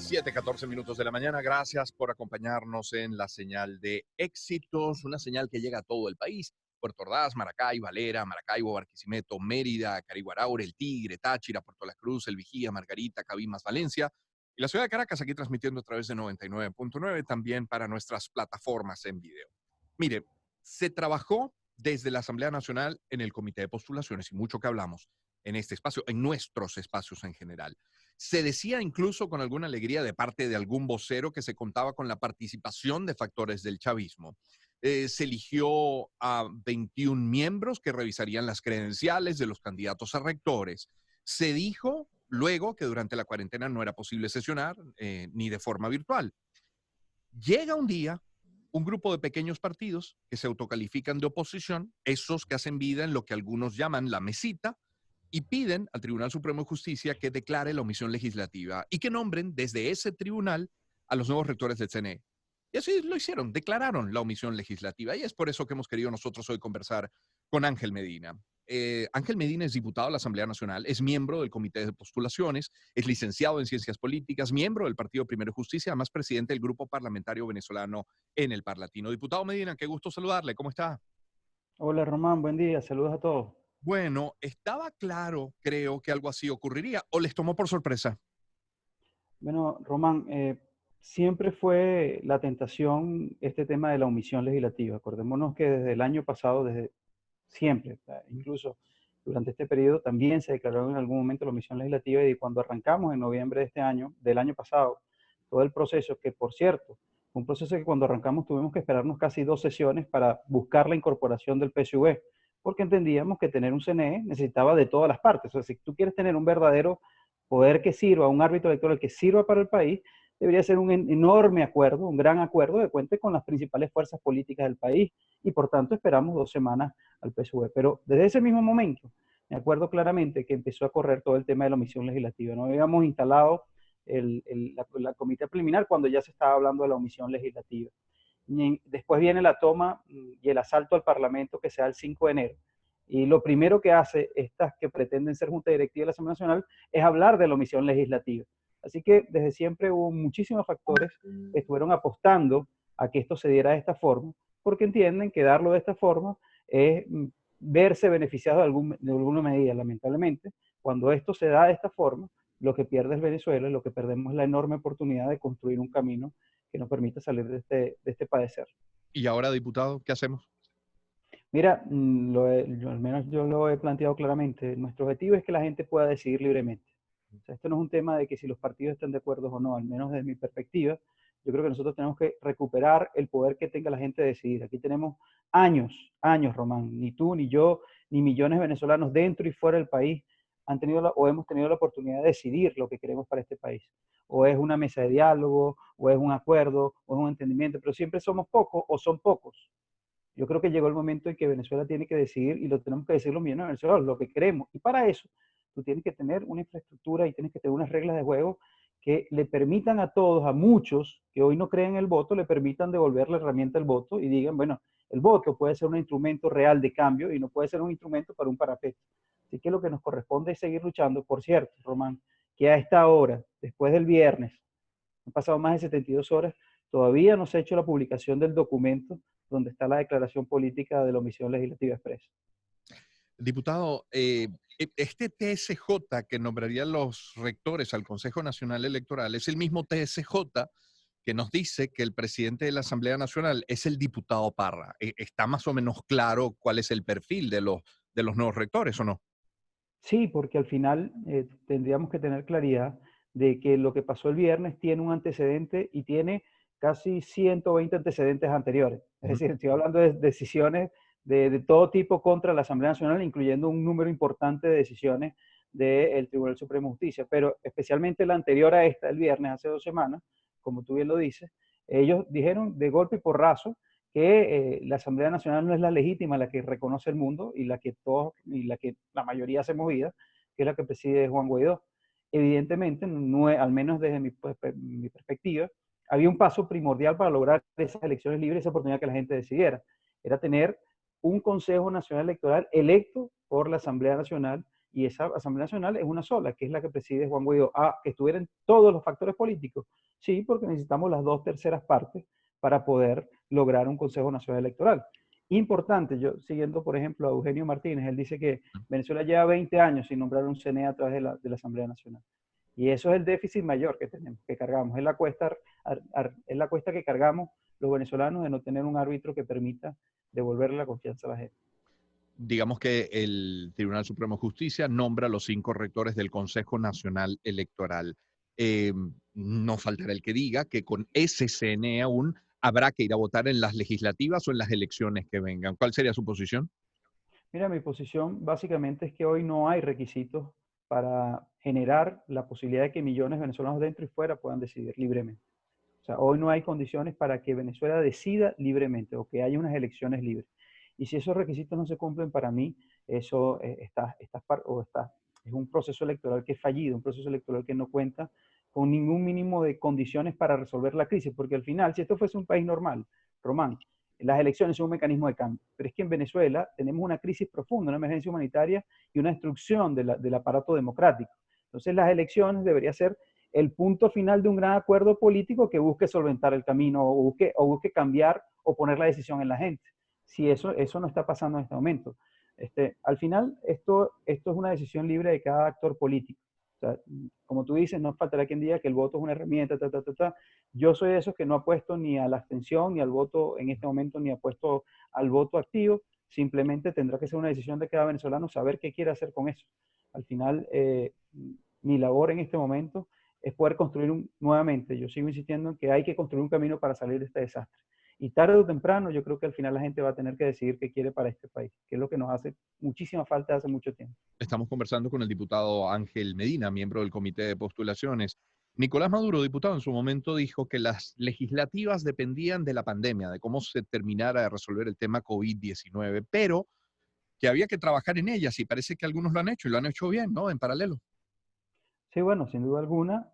7:14 de la mañana. Gracias por acompañarnos en la señal de éxitos, una señal que llega a todo el país. Puerto Ordaz, Maracay, Valera, Maracaibo, Barquisimeto, Mérida, Cariguaraure, El Tigre, Táchira, Puerto La Cruz, El Vigía, Margarita, Cabimas, Valencia. Y la ciudad de Caracas, aquí transmitiendo a través de 99.9, también para nuestras plataformas en video. Mire, se trabajó desde la Asamblea Nacional en el Comité de Postulaciones y mucho que hablamos en este espacio, en nuestros espacios en general. Se decía incluso con alguna alegría de parte de algún vocero que se contaba con la participación de factores del chavismo. Se eligió a 21 miembros que revisarían las credenciales de los candidatos a rectores. Se dijo luego que durante la cuarentena no era posible sesionar ni de forma virtual. Llega un día, un grupo de pequeños partidos que se autocalifican de oposición, esos que hacen vida en lo que algunos llaman la mesita, y piden al Tribunal Supremo de Justicia que declare la omisión legislativa y que nombren desde ese tribunal a los nuevos rectores del CNE. Y así lo hicieron, declararon la omisión legislativa. Y es por eso que hemos querido nosotros hoy conversar con Ángel Medina. Ángel Medina es diputado de la Asamblea Nacional, es miembro del Comité de Postulaciones, es licenciado en Ciencias Políticas, miembro del Partido Primero y Justicia, además presidente del Grupo Parlamentario Venezolano en el Parlatino. Diputado Medina, qué gusto saludarle, ¿cómo está? Hola Román, buen día, saludos a todos. Bueno, estaba claro, creo, que algo así ocurriría, o les tomó por sorpresa. Bueno, Román, siempre fue la tentación este tema de la omisión legislativa. Acordémonos que desde el año pasado, desde siempre, o sea, incluso durante este periodo, también se declaró en algún momento la omisión legislativa y cuando arrancamos en noviembre de este año, del año pasado, todo el proceso, que por cierto, fue un proceso que cuando arrancamos tuvimos que esperarnos casi 2 sesiones para buscar la incorporación del PSUV, porque entendíamos que tener un CNE necesitaba de todas las partes. O sea, si tú quieres tener un verdadero poder que sirva, un árbitro electoral que sirva para el país, debería ser un enorme acuerdo, un gran acuerdo que cuente con las principales fuerzas políticas del país y por tanto esperamos 2 semanas al PSUV. Pero desde ese mismo momento, me acuerdo claramente que empezó a correr todo el tema de la omisión legislativa. No habíamos instalado la comité preliminar cuando ya se estaba hablando de la omisión legislativa. Y después viene la toma y el asalto al Parlamento que se da el 5 de enero. Y lo primero que hace estas que pretenden ser Junta Directiva de la Asamblea Nacional es hablar de la omisión legislativa. Así que desde siempre hubo muchísimos factores que estuvieron apostando a que esto se diera de esta forma, porque entienden que darlo de esta forma es verse beneficiado de alguna medida. Lamentablemente, cuando esto se da de esta forma, lo que pierde es Venezuela, lo que perdemos es la enorme oportunidad de construir un camino que nos permita salir de este padecer. Y ahora, diputado, ¿qué hacemos? Mira, al menos yo lo he planteado claramente. Nuestro objetivo es que la gente pueda decidir libremente. O sea, esto no es un tema de que si los partidos están de acuerdo o no, al menos desde mi perspectiva. Yo creo que nosotros tenemos que recuperar el poder que tenga la gente de decidir. Aquí tenemos años, años, Román. Ni tú, ni yo, ni millones de venezolanos dentro y fuera del país han tenido o hemos tenido la oportunidad de decidir lo que queremos para este país. O es una mesa de diálogo, o es un acuerdo, o es un entendimiento, pero siempre somos pocos o son pocos. Yo creo que llegó el momento en que Venezuela tiene que decidir, y lo tenemos que decir los millones de venezolanos, lo que queremos. Y para eso, tú tienes que tener una infraestructura y tienes que tener unas reglas de juego que le permitan a todos, a muchos que hoy no creen en el voto, le permitan devolver la herramienta del voto y digan, bueno, el voto puede ser un instrumento real de cambio y no puede ser un instrumento para un parapeto. Así que lo que nos corresponde es seguir luchando. Por cierto, Román, que a esta hora, después del viernes, han pasado más de 72 horas, todavía no se ha hecho la publicación del documento donde está la declaración política de la omisión legislativa expresa. Diputado, este TSJ que nombraría los rectores al Consejo Nacional Electoral es el mismo TSJ que nos dice que el presidente de la Asamblea Nacional es el diputado Parra. ¿Está más o menos claro cuál es el perfil de los nuevos rectores o no? Sí, porque al final tendríamos que tener claridad de que lo que pasó el viernes tiene un antecedente y tiene casi 120 antecedentes anteriores. Es decir, estoy hablando de decisiones de todo tipo contra la Asamblea Nacional, incluyendo un número importante de decisiones del Tribunal Supremo de Justicia, pero especialmente la anterior a esta, el viernes, hace 2 semanas, como tú bien lo dices, ellos dijeron de golpe y porrazo que la Asamblea Nacional no es la legítima, la que reconoce el mundo y la que todos y la que la mayoría hacemos vida, que es la que preside Juan Guaidó. Evidentemente, no, al menos desde mi perspectiva, había un paso primordial para lograr esas elecciones libres, esa oportunidad que la gente decidiera. Era tener un Consejo Nacional Electoral electo por la Asamblea Nacional y esa Asamblea Nacional es una sola, que es la que preside Juan Guaidó. Que estuvieran todos los factores políticos. Sí, porque necesitamos las 2/3 partes para poder lograr un Consejo Nacional Electoral. Importante, yo siguiendo por ejemplo a Eugenio Martínez, él dice que Venezuela lleva 20 años sin nombrar un CNE a través de la Asamblea Nacional. Y eso es el déficit mayor que tenemos, que cargamos. Es la cuesta que cargamos los venezolanos de no tener un árbitro que permita devolverle la confianza a la gente. Digamos que el Tribunal Supremo de Justicia nombra los 5 rectores del Consejo Nacional Electoral. Eh, no faltará el que diga que con ese CNE aún habrá que ir a votar en las legislativas o en las elecciones que vengan. ¿Cuál sería su posición? Mira, mi posición básicamente es que hoy no hay requisitos para generar la posibilidad de que millones de venezolanos dentro y fuera puedan decidir libremente. O sea, hoy no hay condiciones para que Venezuela decida libremente o que haya unas elecciones libres. Y si esos requisitos no se cumplen, para mí, eso es un proceso electoral que es fallido, un proceso electoral que no cuenta con ningún mínimo de condiciones para resolver la crisis, porque al final, si esto fuese un país normal, Román, las elecciones son un mecanismo de cambio. Pero es que en Venezuela tenemos una crisis profunda, una emergencia humanitaria y una destrucción del aparato democrático. Entonces las elecciones debería ser el punto final de un gran acuerdo político que busque solventar el camino o busque cambiar o poner la decisión en la gente. Si eso no está pasando en este momento. Al final, esto es una decisión libre de cada actor político. O sea, como tú dices, no faltará quien diga que el voto es una herramienta, ta, ta, ta, ta. Yo soy de esos que no apuesto ni a la abstención, ni al voto en este momento, ni apuesto al voto activo. Simplemente tendrá que ser una decisión de cada venezolano saber qué quiere hacer con eso. Al final, mi labor en este momento es poder construir nuevamente. Yo sigo insistiendo en que hay que construir un camino para salir de este desastre. Y tarde o temprano, yo creo que al final la gente va a tener que decidir qué quiere para este país, que es lo que nos hace muchísima falta hace mucho tiempo. Estamos conversando con el diputado Ángel Medina, miembro del Comité de Postulaciones. Nicolás Maduro, diputado, en su momento dijo que las legislativas dependían de la pandemia, de cómo se terminara de resolver el tema COVID-19, pero que había que trabajar en ellas y parece que algunos lo han hecho y lo han hecho bien, ¿no? En paralelo. Sí, bueno, sin duda alguna,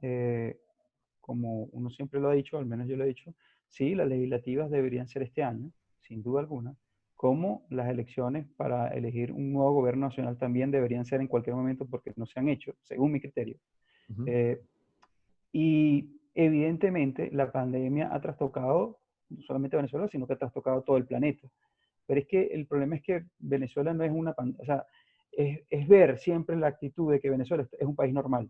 como uno siempre lo ha dicho, al menos yo lo he dicho, sí, las legislativas deberían ser este año, sin duda alguna, como las elecciones para elegir un nuevo gobierno nacional también deberían ser en cualquier momento porque no se han hecho, según mi criterio. Ujú. Eh, y evidentemente la pandemia ha trastocado no solamente a Venezuela, sino que ha trastocado todo el planeta. Pero es que el problema es que Venezuela no es una pandemia, o sea, es ver siempre la actitud de que Venezuela es un país normal.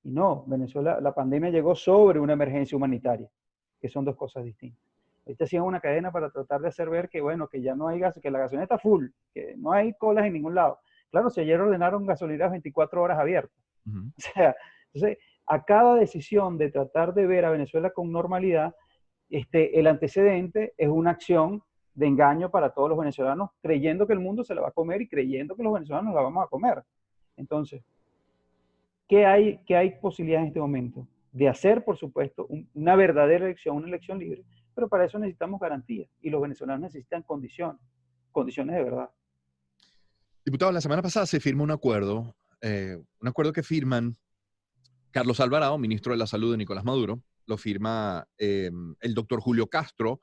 Y no, Venezuela, la pandemia llegó sobre una emergencia humanitaria, que son dos cosas distintas. Ahorita hacían una cadena para tratar de hacer ver que, bueno, que ya no hay gas, que la gasolina está full, que no hay colas en ningún lado. Claro, si ayer ordenaron gasolineras 24 horas abiertas. Ujú. O sea, entonces, a cada decisión de tratar de ver a Venezuela con normalidad, el antecedente es una acción de engaño para todos los venezolanos, creyendo que el mundo se la va a comer y creyendo que los venezolanos la vamos a comer. Entonces, ¿qué hay posibilidad en este momento? De hacer, por supuesto, una verdadera elección, una elección libre, pero para eso necesitamos garantías y los venezolanos necesitan condiciones de verdad. Diputado, la semana pasada se firmó un acuerdo que firman Carlos Alvarado, ministro de la Salud de Nicolás Maduro, lo firma el doctor Julio Castro,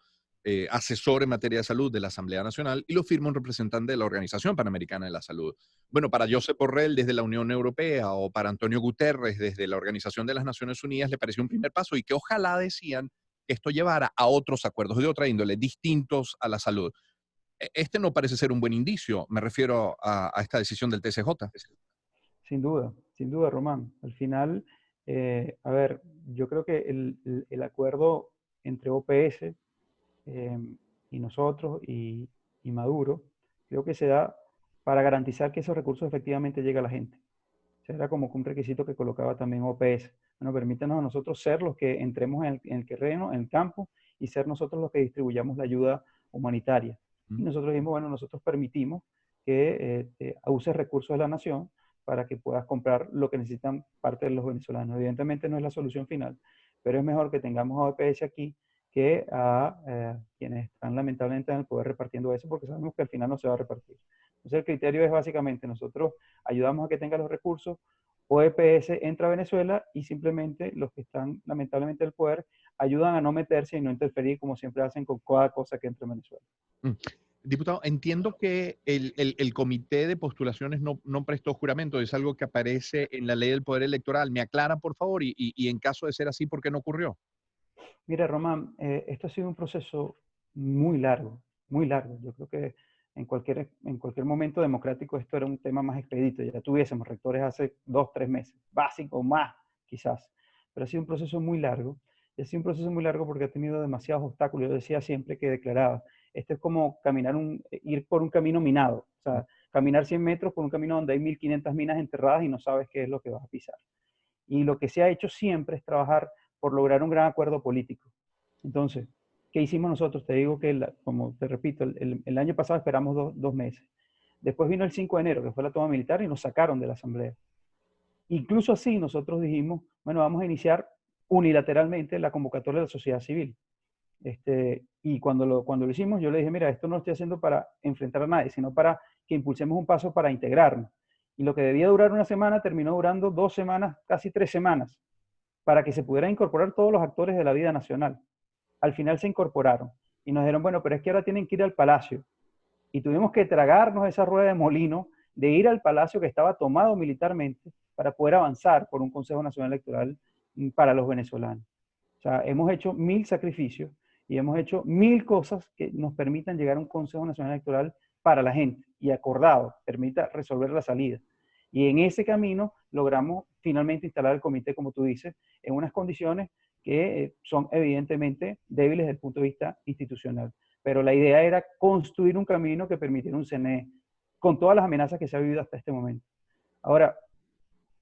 asesor en materia de salud de la Asamblea Nacional, y lo firma un representante de la Organización Panamericana de la Salud. Bueno, para Josep Borrell desde la Unión Europea o para Antonio Guterres desde la Organización de las Naciones Unidas le pareció un primer paso y que ojalá decían que esto llevara a otros acuerdos de otra índole, distintos a la salud. Este no parece ser un buen indicio, me refiero a esta decisión del TCJ. Sin duda, Román. Al final, a ver, yo creo que el acuerdo entre OPS eh, y nosotros y Maduro, creo que se da para garantizar que esos recursos efectivamente lleguen a la gente. Ese era como un requisito que colocaba también OPS. Bueno, permítanos a nosotros ser los que entremos en el terreno, en el campo, y ser nosotros los que distribuyamos la ayuda humanitaria. Y ¿Mm? nosotros dijimos, bueno, nosotros permitimos que uses recursos de la nación para que puedas comprar lo que necesitan parte de los venezolanos. Evidentemente no es la solución final, pero es mejor que tengamos a OPS aquí que a quienes están lamentablemente en el poder repartiendo eso, porque sabemos que al final no se va a repartir. Entonces el criterio es básicamente nosotros ayudamos a que tenga los recursos, o EPS entra a Venezuela y simplemente los que están lamentablemente en el poder ayudan a no meterse y no interferir como siempre hacen con cada cosa que entra en Venezuela. Mm. Diputado, entiendo que el comité de postulaciones no prestó juramento, es algo que aparece en la ley del poder electoral. ¿Me aclara, por favor? Y en caso de ser así, ¿por qué no ocurrió? Mira, Román, esto ha sido un proceso muy largo, muy largo. Yo creo que en cualquier momento democrático esto era un tema más expedito. Ya tuviésemos rectores hace 2, 3 meses, básico, más quizás. Pero ha sido un proceso muy largo. Y ha sido un proceso muy largo porque ha tenido demasiados obstáculos. Yo decía siempre que declaraba, esto es como ir por un camino minado. O Mm. sea, caminar 100 metros por un camino donde hay 1500 minas enterradas y no sabes qué es lo que vas a pisar. Y lo que se ha hecho siempre es trabajar por lograr un gran acuerdo político. Entonces, ¿qué hicimos nosotros? Te digo que, como te repito, el año pasado esperamos 2 meses. Después vino el 5 de enero, que fue la toma militar, y nos sacaron de la Asamblea. Incluso así nosotros dijimos, bueno, vamos a iniciar unilateralmente la convocatoria de la sociedad civil. Y cuando lo hicimos, yo le dije, mira, esto no lo estoy haciendo para enfrentar a nadie, sino para que impulsemos un paso para integrarnos. Y lo que debía durar una semana terminó durando 2 semanas, casi 3 semanas, para que se pudieran incorporar todos los actores de la vida nacional. Al final se incorporaron y nos dijeron, bueno, pero es que ahora tienen que ir al Palacio. Y tuvimos que tragarnos esa rueda de molino de ir al Palacio que estaba tomado militarmente para poder avanzar por un Consejo Nacional Electoral para los venezolanos. O sea, hemos hecho 1000 sacrificios y hemos hecho 1000 cosas que nos permitan llegar a un Consejo Nacional Electoral para la gente y acordado, permita resolver la salida. Y en ese camino logramos finalmente instalar el comité, como tú dices, en unas condiciones que son evidentemente débiles desde el punto de vista institucional. Pero la idea era construir un camino que permitiera un CNE con todas las amenazas que se ha vivido hasta este momento. Ahora,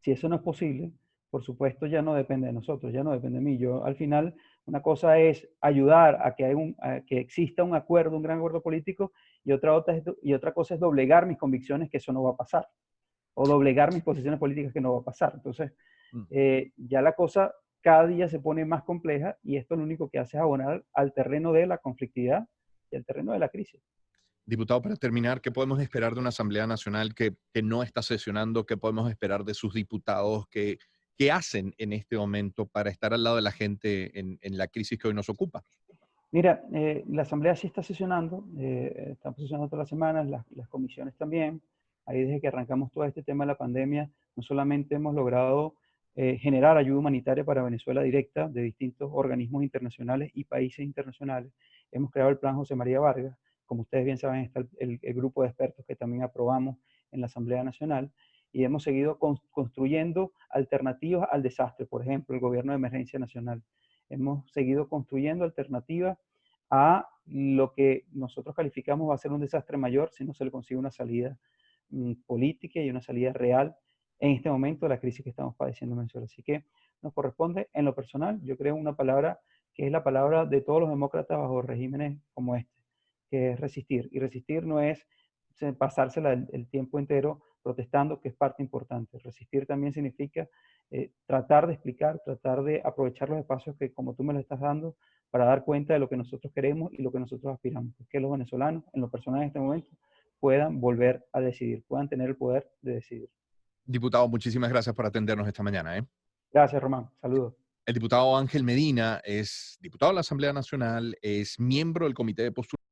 si eso no es posible, por supuesto ya no depende de nosotros, ya no depende de mí. Yo al final, una cosa es ayudar a que exista un acuerdo, un gran acuerdo político, y otra cosa es doblegar mis convicciones que eso no va a pasar, o doblegar mis posiciones políticas que no va a pasar. Entonces, Mm. ya la cosa cada día se pone más compleja y esto lo único que hace es abonar al terreno de la conflictividad y al terreno de la crisis. Diputado, para terminar, ¿qué podemos esperar de una Asamblea Nacional que no está sesionando? ¿Qué podemos esperar de sus diputados? ¿Qué hacen en este momento para estar al lado de la gente en la crisis que hoy nos ocupa? Mira, la Asamblea sí está sesionando, estamos sesionando todas las semanas, las comisiones también. Ahí desde que arrancamos todo este tema de la pandemia, no solamente hemos logrado generar ayuda humanitaria para Venezuela directa de distintos organismos internacionales y países internacionales, hemos creado el Plan José María Vargas, como ustedes bien saben está el grupo de expertos que también aprobamos en la Asamblea Nacional, y hemos seguido construyendo alternativas al desastre, por ejemplo, el Gobierno de Emergencia Nacional. Hemos seguido construyendo alternativas a lo que nosotros calificamos va a ser un desastre mayor si no se le consigue una salida política y una salida real en este momento de la crisis que estamos padeciendo en Venezuela. Así que nos corresponde, en lo personal, yo creo una palabra que es la palabra de todos los demócratas bajo regímenes como este, que es resistir. Y resistir no es pasársela el tiempo entero protestando, que es parte importante. Resistir también significa tratar de explicar, tratar de aprovechar los espacios que como tú me lo estás dando para dar cuenta de lo que nosotros queremos y lo que nosotros aspiramos, que los venezolanos, en lo personal en este momento, puedan volver a decidir, puedan tener el poder de decidir. Diputado, muchísimas gracias por atendernos esta mañana, ¿eh? Gracias, Román. Saludos. El diputado Ángel Medina es diputado de la Asamblea Nacional, es miembro del Comité de Postulación